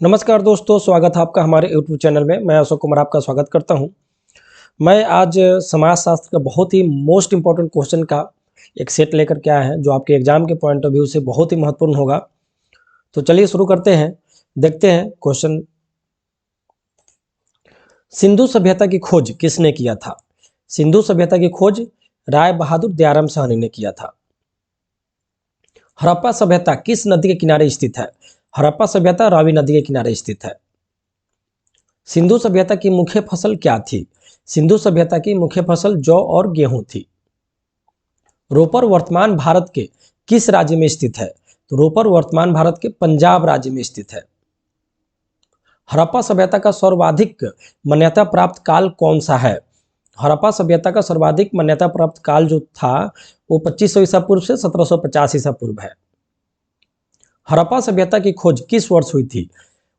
नमस्कार दोस्तों, स्वागत है आपका हमारे यूट्यूब चैनल में। मैं अशोक कुमार आपका स्वागत करता हूं। मैं आज समाजशास्त्र का बहुत ही मोस्ट इम्पॉर्टेंट क्वेश्चन का एक सेट लेकर के आया है जो आपके एग्जाम के पॉइंट ऑफ व्यू से बहुत ही महत्वपूर्ण होगा। तो चलिए शुरू करते हैं, देखते हैं क्वेश्चन। सिंधु सभ्यता की खोज किसने किया था? सिंधु सभ्यता की खोज राय बहादुर दयाराम साहनी ने किया था। हड़प्पा सभ्यता किस नदी के किनारे स्थित है? हड़प्पा सभ्यता रावी नदी के किनारे स्थित है। सिंधु सभ्यता की मुख्य फसल क्या थी? सिंधु सभ्यता की मुख्य फसल जौ और गेहूं थी। रोपर वर्तमान भारत के किस राज्य में स्थित है? तो रोपर वर्तमान भारत के पंजाब राज्य में स्थित है। हड़प्पा सभ्यता का सर्वाधिक मान्यता प्राप्त काल कौन सा है? हड़प्पा सभ्यता का सर्वाधिक मान्यता प्राप्त काल जो था वो 2500 ईसा पूर्व से 1750 ईसा पूर्व है। हड़प्पा सभ्यता की खोज किस वर्ष हुई थी?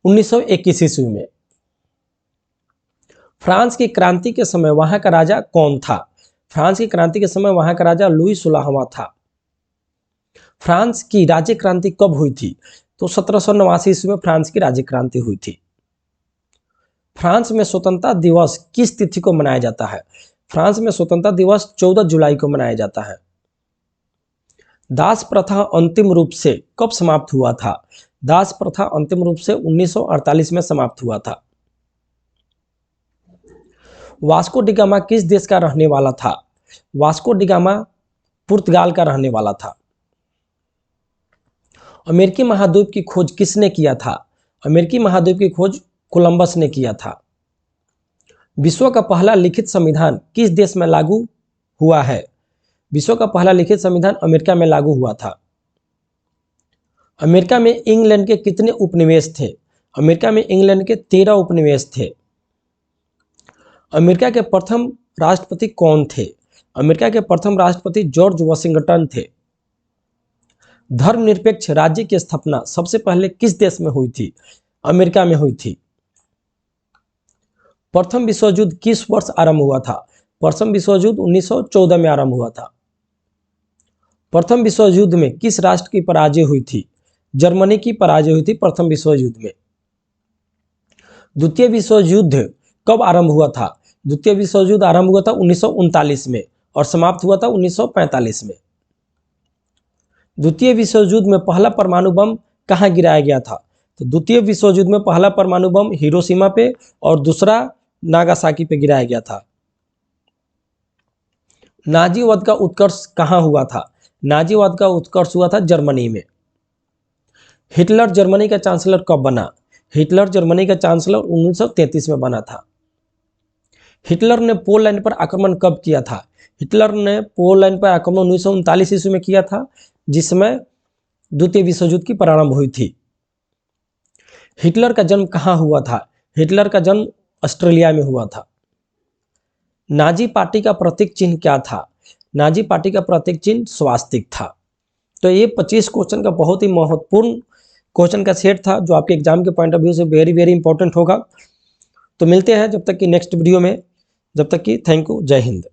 1921 ईस्वी में। फ्रांस की क्रांति के समय वहां का राजा कौन था? फ्रांस की क्रांति के समय वहां का राजा लुई 16वां था। फ्रांस की राज्य क्रांति कब हुई थी? तो 1789 ईस्वी में फ्रांस की राज्य क्रांति हुई थी। फ्रांस में स्वतंत्रता दिवस किस तिथि को मनाया जाता है? फ्रांस में स्वतंत्रता दिवस 14 जुलाई को मनाया जाता है। दास प्रथा अंतिम रूप से कब समाप्त हुआ था? दास प्रथा अंतिम रूप से 1948 में समाप्त हुआ था। वास्को डी गामा किस देश का रहने वाला था? वास्को डी गामा पुर्तगाल का रहने वाला था। अमेरिकी महाद्वीप की खोज किसने किया था? अमेरिकी महाद्वीप की खोज कोलंबस ने किया था। विश्व का पहला लिखित संविधान किस देश में लागू हुआ है? विश्व का पहला लिखित संविधान अमेरिका में लागू हुआ था। अमेरिका में इंग्लैंड के कितने उपनिवेश थे? अमेरिका में इंग्लैंड के 13 उपनिवेश थे। अमेरिका के प्रथम राष्ट्रपति कौन थे? अमेरिका के प्रथम राष्ट्रपति जॉर्ज वॉशिंगटन थे। धर्मनिरपेक्ष राज्य की स्थापना सबसे पहले किस देश में हुई थी? अमेरिका में हुई थी। प्रथम विश्व युद्ध किस वर्ष आरंभ हुआ था? प्रथम विश्व युद्ध 1914 में आरंभ हुआ था। प्रथम विश्व युद्ध में किस राष्ट्र की पराजय हुई थी? जर्मनी की पराजय हुई थी प्रथम विश्व युद्ध में। द्वितीय विश्व युद्ध कब आरंभ हुआ था? द्वितीय विश्व युद्ध आरंभ हुआ था 1939 में और समाप्त हुआ था 1945 में। द्वितीय विश्व युद्ध में पहला परमाणु बम कहाँ गिराया गया था? तो द्वितीय विश्व युद्ध में पहला परमाणु बम हिरोशिमा पे और दूसरा नागासाकी पे गिराया गया था। नाजीवाद का उत्कर्ष कहाँ हुआ था? नाजीवाद का उत्कर्ष हुआ था जर्मनी में। हिटलर जर्मनी का चांसलर कब बना? हिटलर जर्मनी का चांसलर 1933 में बना था। हिटलर ने पोलैंड पर आक्रमण कब किया था? हिटलर ने पोलैंड पर आक्रमण 1939 ईस्वी में किया था, जिसमें द्वितीय विश्व युद्ध की प्रारंभ हुई थी। हिटलर का जन्म कहाँ हुआ था? हिटलर का जन्म ऑस्ट्रेलिया में हुआ था। नाजी पार्टी का प्रतीक चिन्ह क्या था? नाजी पार्टी का प्रतीक चिन्ह स्वास्तिक था। तो ये 25 क्वेश्चन का बहुत ही महत्वपूर्ण क्वेश्चन का सेट था जो आपके एग्जाम के पॉइंट ऑफ व्यू से वेरी वेरी इंपॉर्टेंट होगा। तो मिलते हैं जब तक कि नेक्स्ट वीडियो में, जब तक कि थैंक यू, जय हिंद।